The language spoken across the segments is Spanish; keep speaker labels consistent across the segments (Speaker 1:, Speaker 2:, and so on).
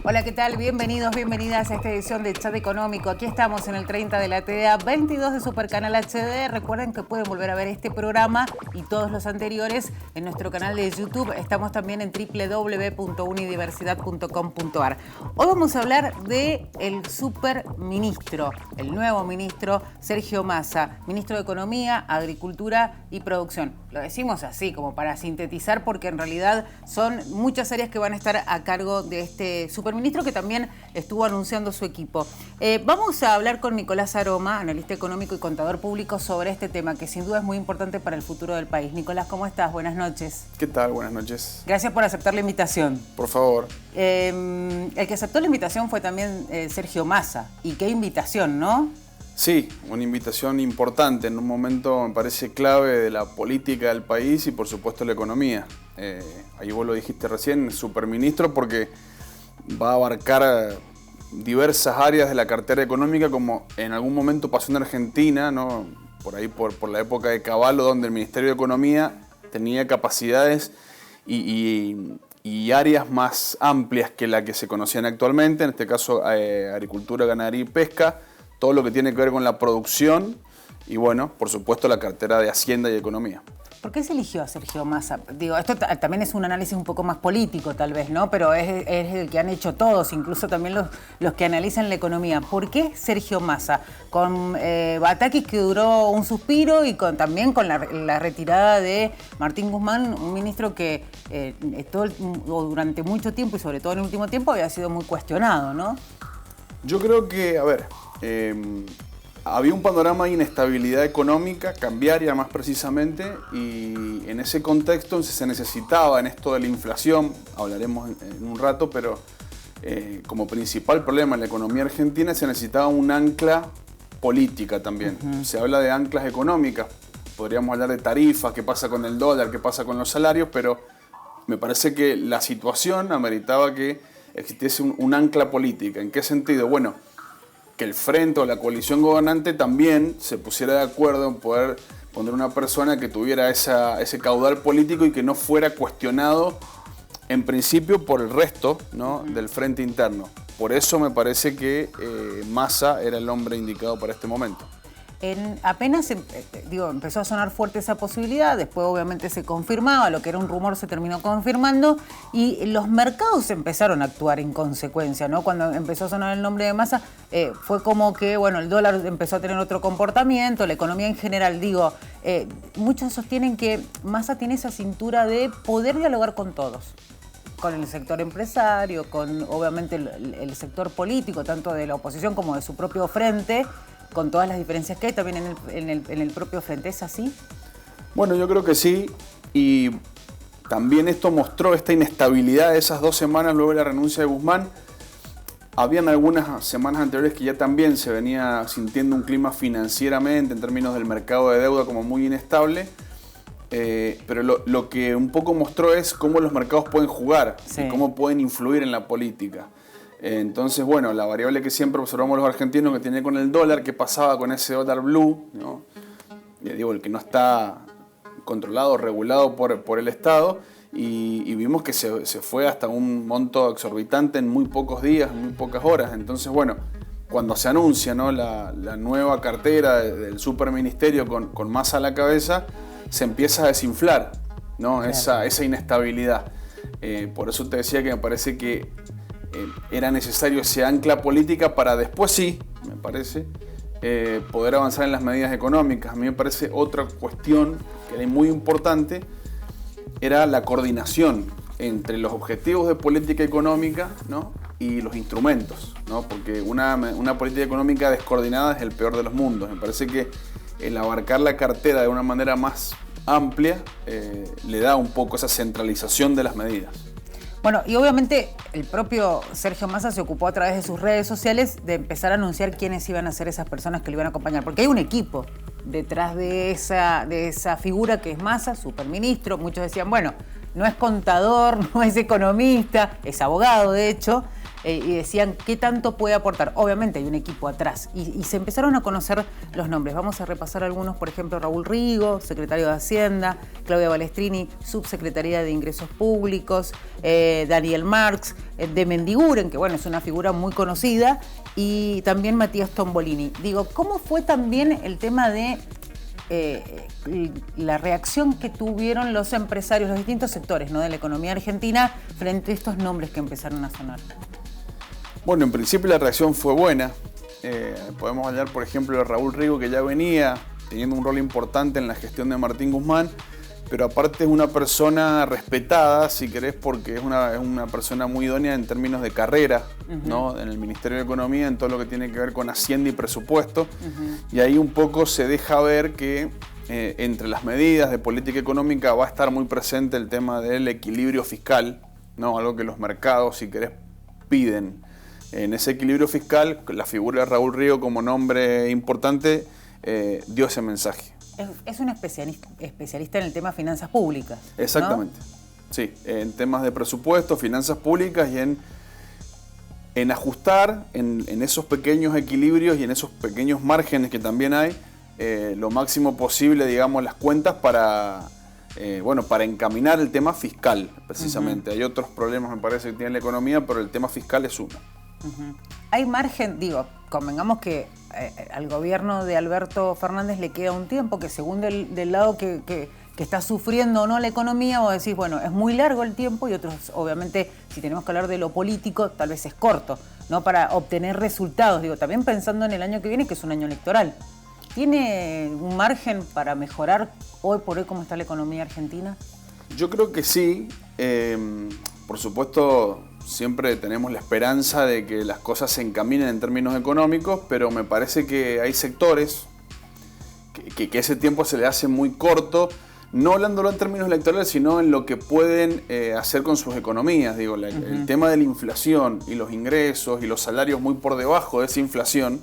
Speaker 1: Hola, ¿qué tal? Bienvenidos, bienvenidas a esta edición de Chat Económico. Aquí estamos en el 30 de la TDA, 22 de Supercanal HD. Recuerden que pueden volver a ver este programa y todos los anteriores en nuestro canal de YouTube. Estamos también en www.unidiversidad.com.ar. Hoy vamos a hablar del superministro, el nuevo ministro Sergio Massa, ministro de Economía, Agricultura y Producción. Lo decimos así, como para sintetizar, porque en realidad son muchas áreas que van a estar a cargo de este superministro, que también estuvo anunciando su equipo. Vamos a hablar con Nicolás Aroma, analista económico y contador público, sobre este tema, que sin duda es muy importante para el futuro del país. Nicolás, ¿cómo estás? Buenas noches.
Speaker 2: ¿Qué tal? Buenas noches.
Speaker 1: Gracias por aceptar la invitación.
Speaker 2: Por favor.
Speaker 1: El que aceptó la invitación fue también Sergio Massa. Y qué invitación, ¿no?
Speaker 2: Sí, una invitación importante en un momento, me parece, clave de la política del país y, por supuesto, la economía. Ahí vos lo dijiste recién, superministro, porque va a abarcar diversas áreas de la cartera económica, como en algún momento pasó en Argentina, ¿no? Por ahí, por la época de Cavallo, donde el Ministerio de Economía tenía capacidades y áreas más amplias que la que se conocían actualmente, en este caso agricultura, ganadería y pesca, todo lo que tiene que ver con la producción y, bueno, por supuesto, la cartera de Hacienda y Economía.
Speaker 1: ¿Por qué se eligió a Sergio Massa? Digo, esto también es un análisis un poco más político, tal vez, ¿no? Pero es el que han hecho todos, incluso también los que analizan la economía. ¿Por qué Sergio Massa? Con Batakis, que duró un suspiro, y también con la retirada de Martín Guzmán, un ministro que durante mucho tiempo, y sobre todo en el último tiempo, había sido muy cuestionado, ¿no?
Speaker 2: Yo creo que, había un panorama de inestabilidad económica, cambiaria más precisamente, y en ese contexto se necesitaba, en esto de la inflación, hablaremos en un rato, pero como principal problema en la economía argentina se necesitaba un ancla política también. Se habla de anclas económicas, podríamos hablar de tarifas, qué pasa con el dólar, qué pasa con los salarios, pero me parece que la situación ameritaba que existiese un ancla política. ¿En qué sentido? Bueno, que el frente o la coalición gobernante también se pusiera de acuerdo en poder poner una persona que tuviera ese caudal político y que no fuera cuestionado en principio por el resto, ¿no?, del frente interno. Por eso me parece que Massa era el hombre indicado para este momento.
Speaker 1: Apenas empezó a sonar fuerte esa posibilidad, después obviamente se confirmaba, lo que era un rumor se terminó confirmando, y los mercados empezaron a actuar en consecuencia, ¿no? Cuando empezó a sonar el nombre de Massa, fue como que, bueno, el dólar empezó a tener otro comportamiento, la economía en general. Muchos sostienen que Massa tiene esa cintura de poder dialogar con todos, con el sector empresario, con obviamente el sector político, tanto de la oposición como de su propio frente, con todas las diferencias que hay también en el propio frente. ¿Es así?
Speaker 2: Bueno, yo creo que sí, y también esto mostró esta inestabilidad de esas 2 semanas luego de la renuncia de Guzmán. Habían algunas semanas anteriores que ya también se venía sintiendo un clima financieramente, en términos del mercado de deuda, como muy inestable, pero lo que un poco mostró es cómo los mercados pueden jugar, sí, y cómo pueden influir en la política. Entonces, bueno, la variable que siempre observamos los argentinos, que tiene con el dólar, qué pasaba con ese dólar blue, ¿no? El que no está controlado, regulado por el Estado, y vimos que se fue hasta un monto exorbitante en muy pocos días, en muy pocas horas. Entonces, bueno, cuando se anuncia, ¿no?, la nueva cartera del superministerio con Massa a la cabeza, se empieza a desinflar, ¿no?, claro, esa inestabilidad. Por eso te decía que me parece que era necesario ese ancla política para después sí, me parece, poder avanzar en las medidas económicas. A mí me parece otra cuestión que era muy importante, era la coordinación entre los objetivos de política económica, ¿no?, y los instrumentos, ¿no? Porque una política económica descoordinada es el peor de los mundos. Me parece que el abarcar la cartera de una manera más amplia le da un poco esa centralización de las medidas.
Speaker 1: Bueno, y obviamente el propio Sergio Massa se ocupó a través de sus redes sociales de empezar a anunciar quiénes iban a ser esas personas que lo iban a acompañar, porque hay un equipo detrás de esa figura que es Massa, superministro. Muchos decían, bueno, no es contador, no es economista, es abogado de hecho, y decían qué tanto puede aportar. Obviamente hay un equipo atrás y se empezaron a conocer los nombres. Vamos a repasar algunos, por ejemplo, Raúl Rigo, secretario de Hacienda, Claudia Balestrini, subsecretaria de Ingresos Públicos, Daniel Marx, de Mendiguren, que bueno, es una figura muy conocida, y también Matías Tombolini. Digo, ¿cómo fue también el tema de la reacción que tuvieron los empresarios, los distintos sectores, ¿no?, de la economía argentina frente a estos nombres que empezaron a sonar?
Speaker 2: Bueno, en principio la reacción fue buena. Podemos hablar, por ejemplo, de Raúl Rigo, que ya venía teniendo un rol importante en la gestión de Martín Guzmán, pero aparte es una persona respetada, si querés, porque es una persona muy idónea en términos de carrera, ¿no?, en el Ministerio de Economía, en todo lo que tiene que ver con Hacienda y presupuesto. Y ahí un poco se deja ver que entre las medidas de política económica va a estar muy presente el tema del equilibrio fiscal, ¿no?, algo que los mercados, si querés, piden. En ese equilibrio fiscal, la figura de Raúl Rigo como nombre importante dio ese mensaje.
Speaker 1: Es un especialista en el tema de finanzas públicas, ¿no?
Speaker 2: Exactamente, sí, en temas de presupuesto, finanzas públicas y en ajustar en esos pequeños equilibrios y en esos pequeños márgenes que también hay, lo máximo posible, digamos, las cuentas para encaminar el tema fiscal, precisamente. Hay otros problemas, me parece, que tiene la economía, pero el tema fiscal es uno.
Speaker 1: Hay margen, digo, convengamos que al gobierno de Alberto Fernández le queda un tiempo que según del lado que está sufriendo o no la economía, vos decís, bueno, es muy largo el tiempo, y otros, obviamente, si tenemos que hablar de lo político, tal vez es corto, ¿no?, para obtener resultados. Digo, también pensando en el año que viene, que es un año electoral. ¿Tiene un margen para mejorar hoy por hoy cómo está la economía argentina?
Speaker 2: Yo creo que sí. Por supuesto, siempre tenemos la esperanza de que las cosas se encaminen en términos económicos, pero me parece que hay sectores que ese tiempo se le hace muy corto, no hablándolo en términos electorales, sino en lo que pueden hacer con sus economías. Digo, el tema de la inflación y los ingresos y los salarios muy por debajo de esa inflación.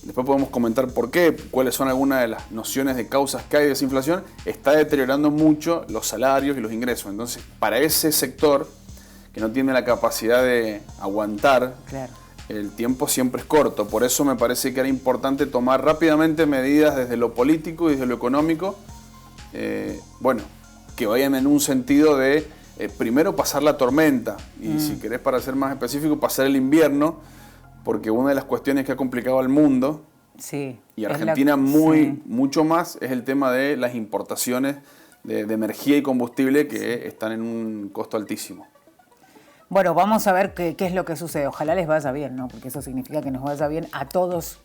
Speaker 2: Después podemos comentar por qué, cuáles son algunas de las nociones de causas que hay de esa inflación. Está deteriorando mucho los salarios y los ingresos. Entonces, para ese sector que no tiene la capacidad de aguantar, claro, el tiempo siempre es corto. Por eso me parece que era importante tomar rápidamente medidas desde lo político y desde lo económico, que vayan en un sentido de, primero, pasar la tormenta. Y si querés, para ser más específico, pasar el invierno, porque una de las cuestiones que ha complicado al mundo, sí, y Argentina mucho más, es el tema de las importaciones de energía y combustible que están en un costo altísimo.
Speaker 1: Bueno, vamos a ver qué es lo que sucede. Ojalá les vaya bien, ¿no? Porque eso significa que nos vaya bien a todos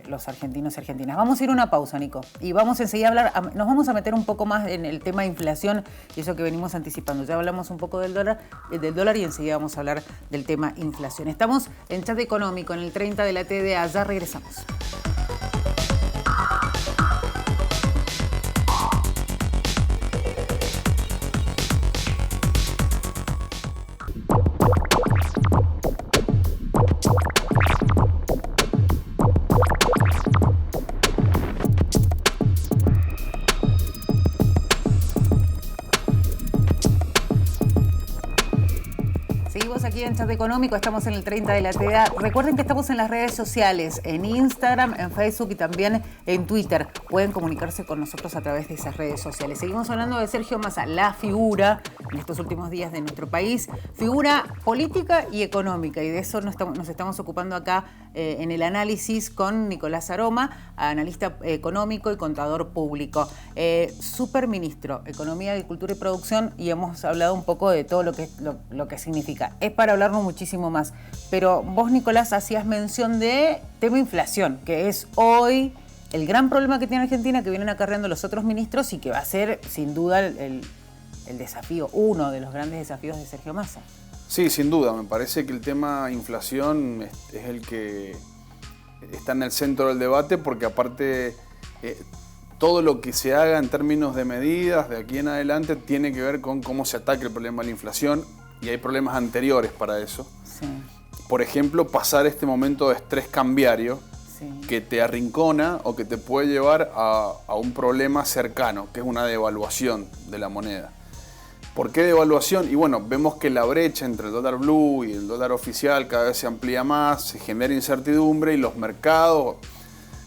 Speaker 1: los argentinos y argentinas. Vamos a ir a una pausa, Nico, y vamos enseguida a hablar, nos vamos a meter un poco más en el tema de inflación y eso que venimos anticipando. Ya hablamos un poco del dólar y enseguida vamos a hablar del tema inflación. Estamos en Chat Económico, en el 30 de la TDA. Ya regresamos. Aquí en Chat Económico, estamos en el 30 de la TDA. Recuerden que estamos en las redes sociales, en Instagram, en Facebook y también en Twitter. Pueden comunicarse con nosotros a través de esas redes sociales. Seguimos hablando de Sergio Massa, la figura en estos últimos días de nuestro país, figura política y económica, y de eso nos estamos ocupando acá en el análisis con Nicolás Aroma, analista económico y contador público. Superministro, Economía, Agricultura y Producción, y hemos hablado un poco de todo lo que significa. Es para hablarnos muchísimo más, pero vos, Nicolás, hacías mención de tema inflación, que es hoy el gran problema que tiene Argentina, que vienen acarreando los otros ministros y que va a ser, sin duda, el desafío, uno de los grandes desafíos de Sergio Massa.
Speaker 2: Sí, sin duda. Me parece que el tema inflación es el que está en el centro del debate, porque aparte todo lo que se haga en términos de medidas de aquí en adelante tiene que ver con cómo se ataque el problema de la inflación, y hay problemas anteriores para eso. Sí. Por ejemplo, pasar este momento de estrés cambiario, sí, que te arrincona o que te puede llevar a un problema cercano, que es una devaluación de la moneda. ¿Por qué devaluación? Y bueno, vemos que la brecha entre el dólar blue y el dólar oficial cada vez se amplía más, se genera incertidumbre y los mercados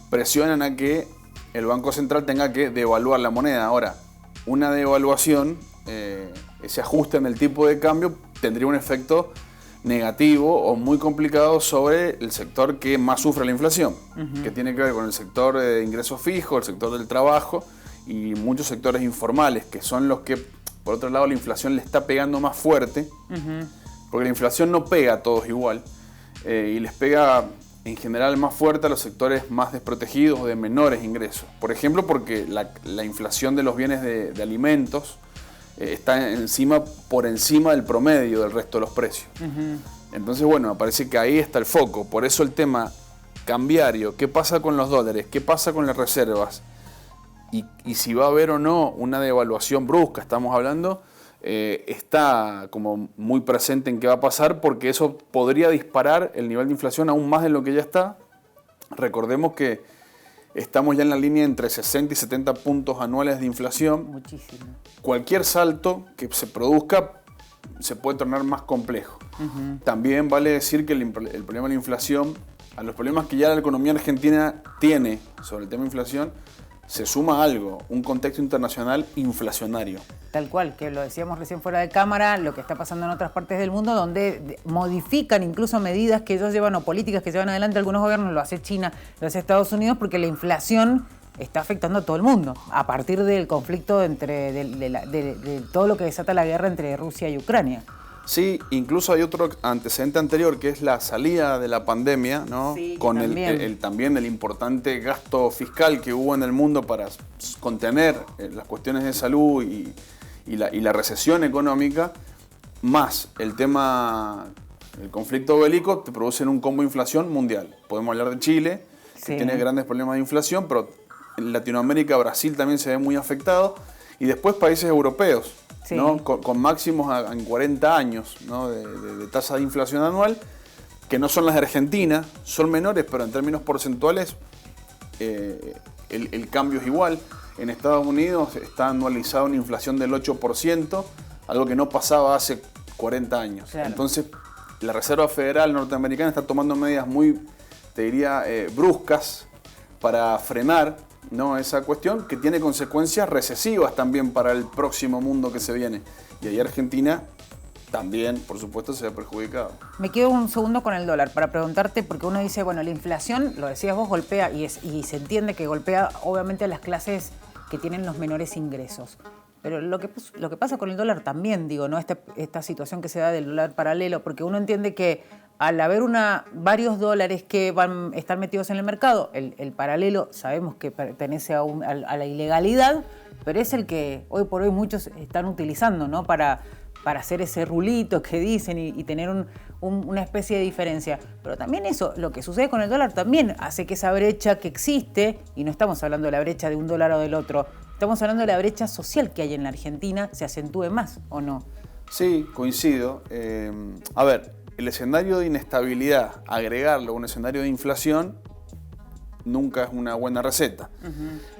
Speaker 2: presionan a que el Banco Central tenga que devaluar la moneda. Ahora, una devaluación, ese ajuste en el tipo de cambio, tendría un efecto negativo o muy complicado sobre el sector que más sufre la inflación, que tiene que ver con el sector de ingresos fijos, el sector del trabajo y muchos sectores informales, que son los que, por otro lado, la inflación le está pegando más fuerte, porque la inflación no pega a todos igual, y les pega en general más fuerte a los sectores más desprotegidos o de menores ingresos. Por ejemplo, porque la inflación de los bienes de alimentos está por encima del promedio del resto de los precios. Entonces, bueno, me parece que ahí está el foco. Por eso el tema cambiario, qué pasa con los dólares, qué pasa con las reservas, y si va a haber o no una devaluación brusca, estamos hablando, está como muy presente en qué va a pasar, porque eso podría disparar el nivel de inflación aún más de lo que ya está. Recordemos que estamos ya en la línea entre 60 y 70 puntos anuales de inflación.
Speaker 1: Muchísimo.
Speaker 2: Cualquier salto que se produzca se puede tornar más complejo. También vale decir que el problema de la inflación, a los problemas que ya la economía argentina tiene sobre el tema de inflación, se suma algo, un contexto internacional inflacionario.
Speaker 1: Tal cual, que lo decíamos recién fuera de cámara, lo que está pasando en otras partes del mundo, donde modifican incluso medidas que ellos llevan o políticas que llevan adelante algunos gobiernos, lo hace China, lo hace Estados Unidos, porque la inflación está afectando a todo el mundo, a partir del conflicto de todo lo que desata la guerra entre Rusia y Ucrania.
Speaker 2: Sí, incluso hay otro antecedente anterior, que es la salida de la pandemia, ¿no?
Speaker 1: Sí,
Speaker 2: con
Speaker 1: también
Speaker 2: el importante gasto fiscal que hubo en el mundo para contener las cuestiones de salud y la recesión económica, más el conflicto bélico, te producen un combo de inflación mundial. Podemos hablar de Chile, que tiene grandes problemas de inflación, pero en Latinoamérica, Brasil también se ve muy afectado, y después países europeos. Sí. ¿No? Con máximos en 40 años, ¿no? de tasa de inflación anual, que no son las de Argentina, son menores, pero en términos porcentuales el cambio es igual. En Estados Unidos está anualizada una inflación del 8%, algo que no pasaba hace 40 años. Claro. Entonces, la Reserva Federal norteamericana está tomando medidas muy, te diría, bruscas para frenar, ¿no? esa cuestión, que tiene consecuencias recesivas también para el próximo mundo que se viene. Y ahí Argentina también, por supuesto, se ve perjudicado.
Speaker 1: Me quedo un segundo con el dólar para preguntarte, porque uno dice, bueno, la inflación, lo decías vos, golpea y se entiende que golpea obviamente a las clases que tienen los menores ingresos. Pero lo que pasa con el dólar también, digo, ¿no? Esta situación que se da del dólar paralelo, porque uno entiende que al haber varios dólares que están metidos en el mercado, el paralelo sabemos que pertenece a la ilegalidad, pero es el que hoy por hoy muchos están utilizando, ¿no? para hacer ese rulito que dicen y tener una especie de diferencia. Pero también eso, lo que sucede con el dólar también hace que esa brecha que existe, y no estamos hablando de la brecha de un dólar o del otro, estamos hablando de la brecha social que hay en la Argentina, se acentúe más, ¿o no?
Speaker 2: Sí, coincido. A ver, el escenario de inestabilidad, agregarlo a un escenario de inflación, nunca es una buena receta.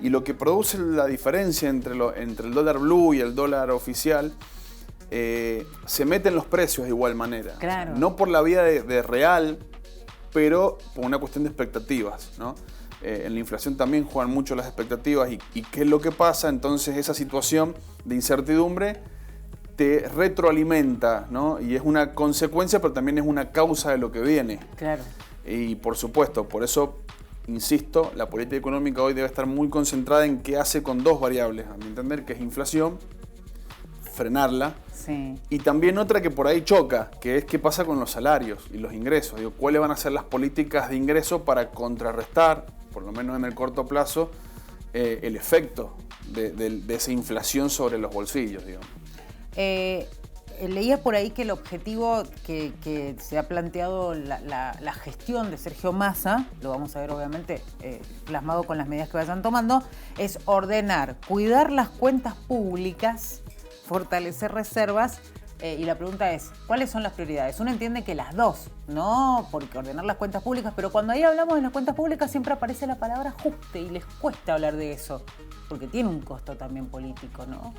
Speaker 2: Y lo que produce la diferencia entre el dólar blue y el dólar oficial, se meten los precios de igual manera.
Speaker 1: Claro.
Speaker 2: No por la vía de real, pero por una cuestión de expectativas, ¿no? En la inflación también juegan mucho las expectativas y qué es lo que pasa. Entonces esa situación de incertidumbre te retroalimenta, ¿no? Y es una consecuencia, pero también es una causa de lo que viene.
Speaker 1: Claro.
Speaker 2: Y por supuesto, por eso, insisto, la política económica hoy debe estar muy concentrada en qué hace con dos variables, a mi entender, que es inflación, frenarla,
Speaker 1: sí.
Speaker 2: Y también otra que por ahí choca, que es qué pasa con los salarios y los ingresos. Digo, ¿cuáles van a ser las políticas de ingreso para contrarrestar, por lo menos en el corto plazo, el efecto de esa inflación sobre los bolsillos, digamos?
Speaker 1: Leía por ahí que el objetivo que se ha planteado la gestión de Sergio Massa, lo vamos a ver obviamente plasmado con las medidas que vayan tomando, es ordenar, cuidar las cuentas públicas, fortalecer reservas, y la pregunta es, ¿cuáles son las prioridades? Uno entiende que las dos, ¿no? Porque ordenar las cuentas públicas, pero cuando ahí hablamos de las cuentas públicas siempre aparece la palabra ajuste y les cuesta hablar de eso, porque tiene un costo también político, ¿no?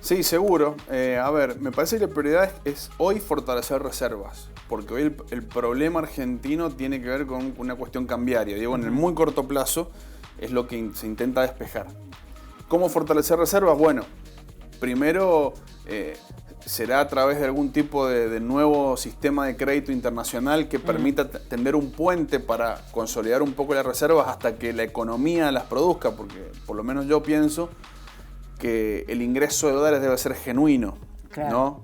Speaker 2: Sí, seguro. A ver, me parece que la prioridad es hoy fortalecer reservas, porque hoy el problema argentino tiene que ver con una cuestión cambiaria. Digo, en el muy corto plazo es lo que se intenta despejar. ¿Cómo fortalecer reservas? Bueno, primero será a través de algún tipo de nuevo sistema de crédito internacional que permita tender un puente para consolidar un poco las reservas hasta que la economía las produzca, porque por lo menos yo pienso que el ingreso de dólares debe ser genuino,
Speaker 1: claro,
Speaker 2: ¿no?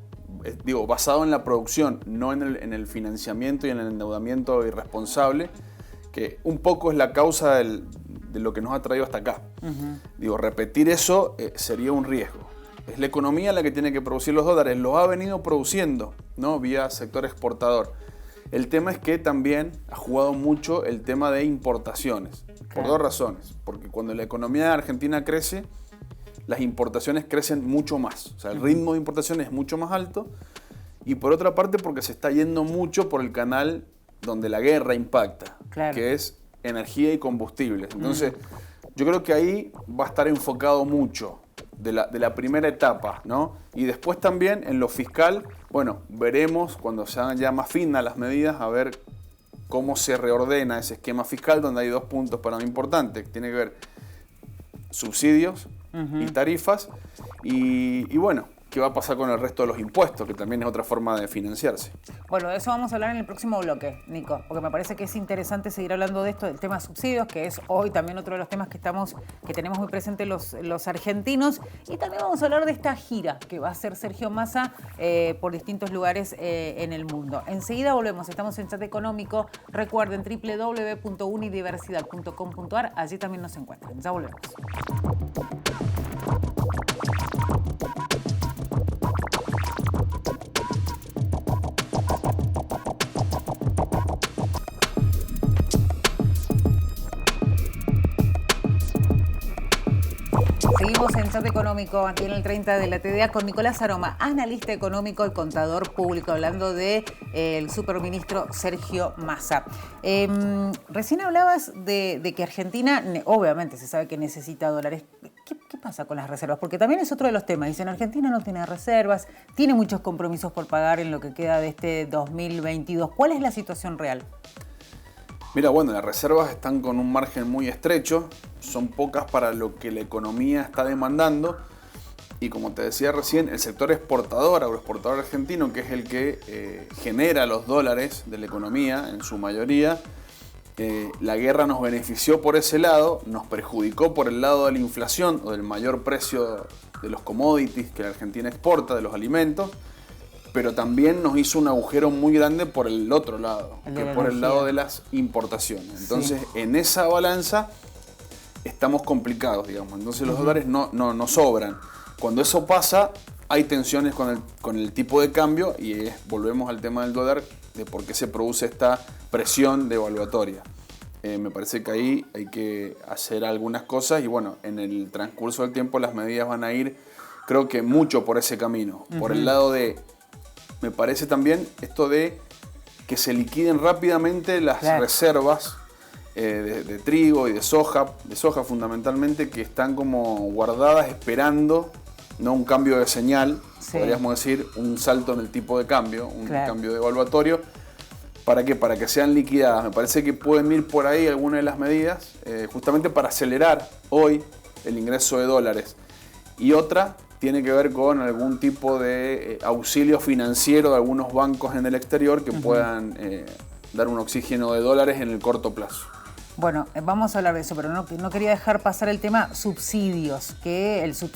Speaker 2: Digo, basado en la producción, no en el financiamiento y en el endeudamiento irresponsable, que un poco es la causa de lo que nos ha traído hasta acá. Digo, repetir eso sería un riesgo. Es la economía la que tiene que producir los dólares, los ha venido produciendo, ¿no? Vía sector exportador. El tema es que también ha jugado mucho el tema de importaciones, por dos razones. Porque cuando la economía de Argentina crece, las importaciones crecen mucho más. O sea, el ritmo de importación es mucho más alto. Y por otra parte, porque se está yendo mucho por el canal donde la guerra impacta, que es energía y combustibles. Entonces, yo creo que ahí va a estar enfocado mucho de la primera etapa, ¿no? Y después también en lo fiscal, bueno, veremos cuando se hagan ya más finas las medidas, a ver cómo se reordena ese esquema fiscal, donde hay dos puntos para mí importantes, que tiene que ver subsidios y tarifas, y bueno, qué va a pasar con el resto de los impuestos, que también es otra forma de financiarse.
Speaker 1: Bueno, de eso vamos a hablar en el próximo bloque, Nico, porque me parece que es interesante seguir hablando de esto, del tema subsidios, que es hoy también otro de los temas que tenemos muy presentes los argentinos, y también vamos a hablar de esta gira que va a hacer Sergio Massa por distintos lugares en el mundo. Enseguida volvemos, estamos en Chat Económico, recuerden www.unidiversidad.com.ar, allí también nos encuentran, ya volvemos. Seguimos en Chat Económico, aquí en el 30 de la TDA, con Nicolás Aroma, analista económico y contador público, hablando del superministro Sergio Massa. Recién hablabas de que Argentina, obviamente se sabe que necesita dólares. ¿Qué pasa con las reservas? Porque también es otro de los temas. Dicen, Argentina no tiene reservas, tiene muchos compromisos por pagar en lo que queda de este 2022. ¿Cuál es la situación real?
Speaker 2: Mira, bueno, las reservas están con un margen muy estrecho, son pocas para lo que la economía está demandando y como te decía recién, el sector exportador, agroexportador argentino, que es el que genera los dólares de la economía en su mayoría, la guerra nos benefició por ese lado, nos perjudicó por el lado de la inflación o del mayor precio de los commodities que la Argentina exporta, de los alimentos, pero también nos hizo un agujero muy grande por el otro lado, que por el lado de las importaciones. Entonces, en esa balanza estamos complicados, digamos. Entonces, los dólares no sobran. Cuando eso pasa, hay tensiones con el tipo de cambio y volvemos al tema del dólar, de por qué se produce esta presión devaluatoria. Me parece que ahí hay que hacer algunas cosas y bueno, en el transcurso del tiempo las medidas van a ir, creo que mucho por ese camino. Por el lado de... Me parece también esto de que se liquiden rápidamente las reservas de trigo y de soja fundamentalmente, que están como guardadas esperando, no un cambio de señal, podríamos decir, un salto en el tipo de cambio, un cambio devaluatorio. ¿Para qué? Para que sean liquidadas. Me parece que pueden ir por ahí algunas de las medidas, justamente para acelerar hoy el ingreso de dólares. Y otra tiene que ver con algún tipo de auxilio financiero de algunos bancos en el exterior que puedan dar un oxígeno de dólares en el corto plazo.
Speaker 1: Bueno, vamos a hablar de eso, pero no quería dejar pasar el tema subsidios,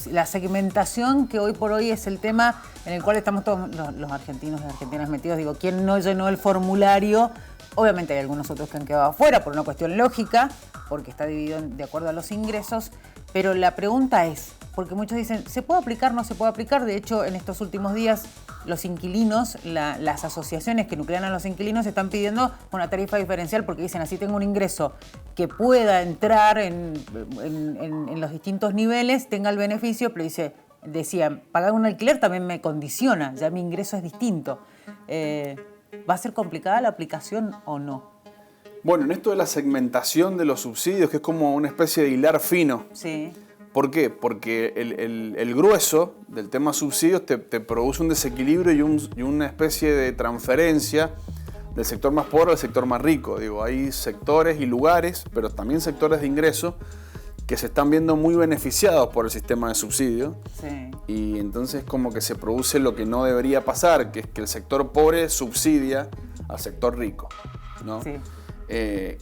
Speaker 1: la segmentación que hoy por hoy es el tema en el cual estamos todos los argentinos y argentinas metidos. Digo, ¿quién no llenó el formulario? Obviamente hay algunos otros que han quedado afuera por una cuestión lógica, porque está dividido de acuerdo a los ingresos, pero la pregunta es, porque muchos dicen, ¿se puede aplicar? ¿No se puede aplicar? De hecho, en estos últimos días, los inquilinos, las asociaciones que nuclean a los inquilinos están pidiendo una tarifa diferencial porque dicen, así tengo un ingreso que pueda entrar en los distintos niveles, tenga el beneficio, pero decían, pagar un alquiler también me condiciona, ya mi ingreso es distinto. ¿Va a ser complicada la aplicación o no?
Speaker 2: Bueno, en esto de la segmentación de los subsidios, que es como una especie de hilar fino.
Speaker 1: Sí.
Speaker 2: ¿Por qué? Porque el grueso del tema subsidios te produce un desequilibrio y una especie de transferencia del sector más pobre al sector más rico. Digo, hay sectores y lugares, pero también sectores de ingreso que se están viendo muy beneficiados por el sistema de subsidio.
Speaker 1: Sí.
Speaker 2: Y entonces como que se produce lo que no debería pasar, que es que el sector pobre subsidia al sector rico, ¿no?
Speaker 1: Sí.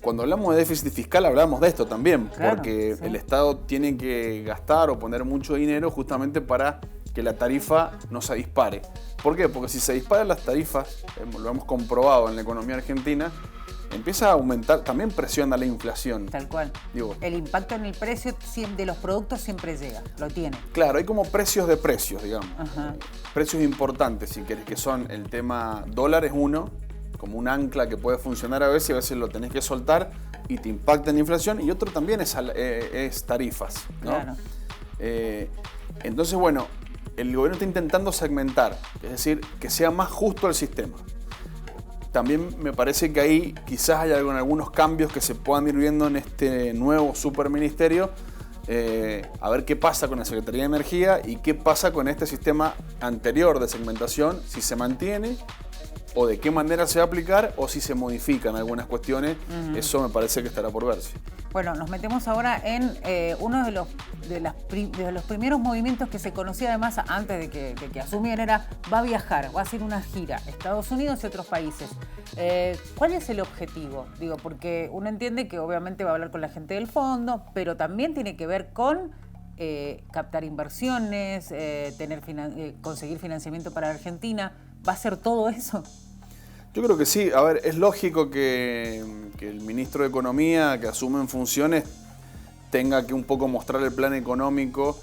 Speaker 2: Cuando hablamos de déficit fiscal hablamos de esto también,
Speaker 1: Claro,
Speaker 2: porque
Speaker 1: sí.
Speaker 2: el Estado tiene que gastar o poner mucho dinero justamente para que la tarifa no se dispare. ¿Por qué? Porque si se disparan las tarifas, lo hemos comprobado en la economía argentina, empieza a aumentar, también presiona la inflación.
Speaker 1: Tal cual.
Speaker 2: Digo,
Speaker 1: El impacto en el precio de los productos siempre llega, lo tiene.
Speaker 2: claro, hay como precios de precios, digamos.
Speaker 1: Ajá.
Speaker 2: Precios importantes, si querés, que son el tema dólar es uno, como un ancla que puede funcionar a veces lo tenés que soltar y te impacta en la inflación, y otro también es tarifas, ¿no?
Speaker 1: Claro.
Speaker 2: Entonces, bueno, el gobierno está intentando segmentar, es decir, que sea más justo el sistema. También me parece que ahí quizás hay algunos cambios que se puedan ir viendo en este nuevo superministerio, a ver qué pasa con la Secretaría de Energía y qué pasa con este sistema anterior de segmentación, si se mantiene o de qué manera se va a aplicar o si se modifican algunas cuestiones. Eso me parece que estará por verse.
Speaker 1: Bueno, nos metemos ahora en uno de los primeros movimientos que se conocía además antes de que asumiera, era va a viajar, va a hacer una gira a Estados Unidos y otros países. ¿Cuál es el objetivo? Digo, porque uno entiende que obviamente va a hablar con la gente del fondo, pero también tiene que ver con captar inversiones, conseguir financiamiento para Argentina. ¿Va a ser todo eso?
Speaker 2: Yo creo que sí. A ver, es lógico que el ministro de Economía que asume en funciones tenga que un poco mostrar el plan económico,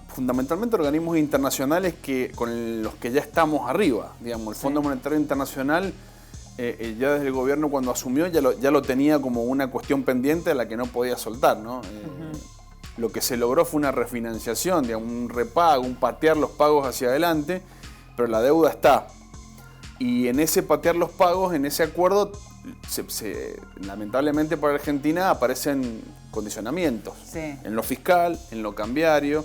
Speaker 2: fundamentalmente organismos internacionales con los que ya estamos arriba. Digamos, el Fondo Monetario Internacional, ya desde el gobierno cuando asumió, ya lo tenía como una cuestión pendiente a la que no podía soltar, ¿no? Lo que se logró fue una refinanciación, digamos, un repago, un patear los pagos hacia adelante, pero la deuda está. Y en ese patear los pagos, en ese acuerdo, lamentablemente para Argentina aparecen condicionamientos.
Speaker 1: Sí.
Speaker 2: En lo fiscal, en lo cambiario.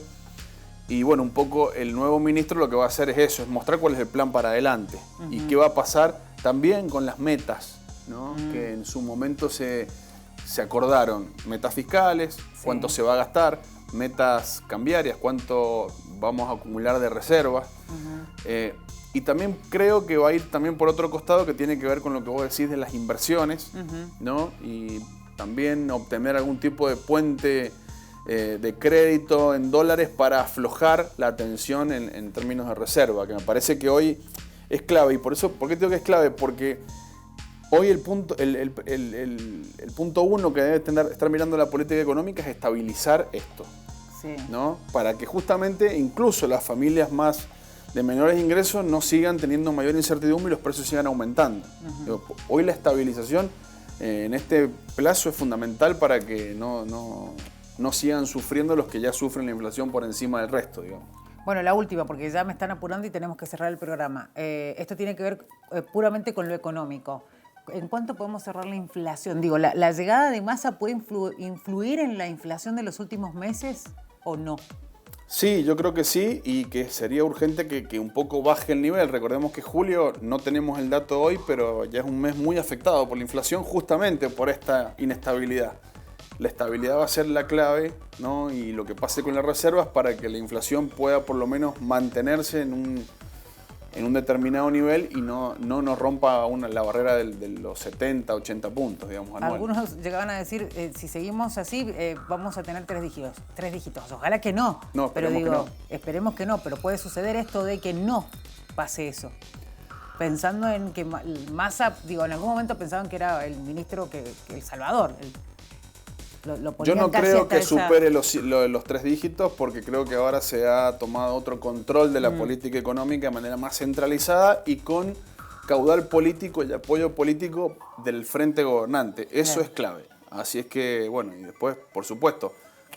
Speaker 2: Y bueno, un poco el nuevo ministro lo que va a hacer es eso, es mostrar cuál es el plan para adelante. Y qué va a pasar también con las metas, ¿no? Que en su momento se acordaron. Metas fiscales, cuánto se va a gastar, metas cambiarias, cuánto vamos a acumular de reservas. Y también creo que va a ir también por otro costado que tiene que ver con lo que vos decís de las inversiones, ¿no? Y también obtener algún tipo de puente de crédito en dólares para aflojar la tensión en términos de reserva, que me parece que hoy es clave. Y por eso, ¿por qué digo que es clave? Porque hoy el punto uno que debe estar mirando la política económica es estabilizar esto, ¿no? Para que justamente incluso las familias más de menores ingresos no sigan teniendo mayor incertidumbre y los precios sigan aumentando. Hoy la estabilización en este plazo es fundamental para que no sigan sufriendo los que ya sufren la inflación por encima del resto, digamos.
Speaker 1: Bueno, la última, porque ya me están apurando y tenemos que cerrar el programa. Esto tiene que ver puramente con lo económico. ¿En cuánto podemos cerrar la inflación? Digo, ¿la llegada de Massa puede influir en la inflación de los últimos meses o no?
Speaker 2: Sí, yo creo que sí, y que sería urgente que un poco baje el nivel. Recordemos que julio, no tenemos el dato hoy, pero ya es un mes muy afectado por la inflación, justamente por esta inestabilidad. La estabilidad va a ser la clave, ¿no? Y lo que pase con las reservas para que la inflación pueda por lo menos mantenerse en un determinado nivel y no nos rompa la barrera de los 70, 80 puntos, digamos, anuales.
Speaker 1: Algunos llegaban a decir, si seguimos así, vamos a tener tres dígitos. Ojalá que no.
Speaker 2: No,
Speaker 1: pero
Speaker 2: esperemos
Speaker 1: digo,
Speaker 2: que no.
Speaker 1: esperemos que no, pero puede suceder esto de que no pase eso. Pensando en que Massa, digo, en algún momento pensaban que era el ministro El Salvador. Lo
Speaker 2: Yo no
Speaker 1: casi
Speaker 2: creo
Speaker 1: hasta
Speaker 2: que supere los 3 dígitos porque creo que ahora se ha tomado otro control de la política económica de manera más centralizada y con caudal político y apoyo político del frente gobernante. Eso es clave. Así es que, bueno, y después, por supuesto,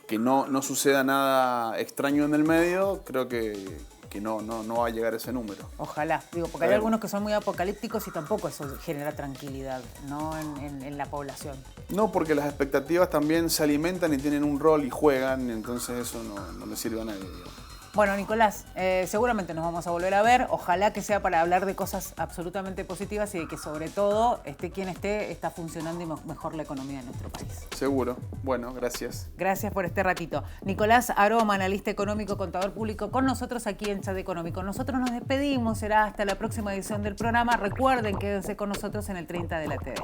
Speaker 2: que no suceda nada extraño en el medio, creo que que no va a llegar a ese número.
Speaker 1: Ojalá, digo, porque hay algunos que son muy apocalípticos y tampoco eso genera tranquilidad, ¿no? en la población.
Speaker 2: No, porque las expectativas también se alimentan y tienen un rol y juegan, entonces eso no le sirve a nadie, digamos.
Speaker 1: Bueno, Nicolás, seguramente nos vamos a volver a ver. Ojalá que sea para hablar de cosas absolutamente positivas y de que sobre todo, esté quien esté, está funcionando y mejor la economía de nuestro país.
Speaker 2: Seguro. Bueno, gracias.
Speaker 1: Gracias por este ratito. Nicolás Aroma, analista económico, contador público, con nosotros aquí en Chat Económico. Nosotros nos despedimos, será hasta la próxima edición del programa. Recuerden, quédense con nosotros en el 30 de la TV.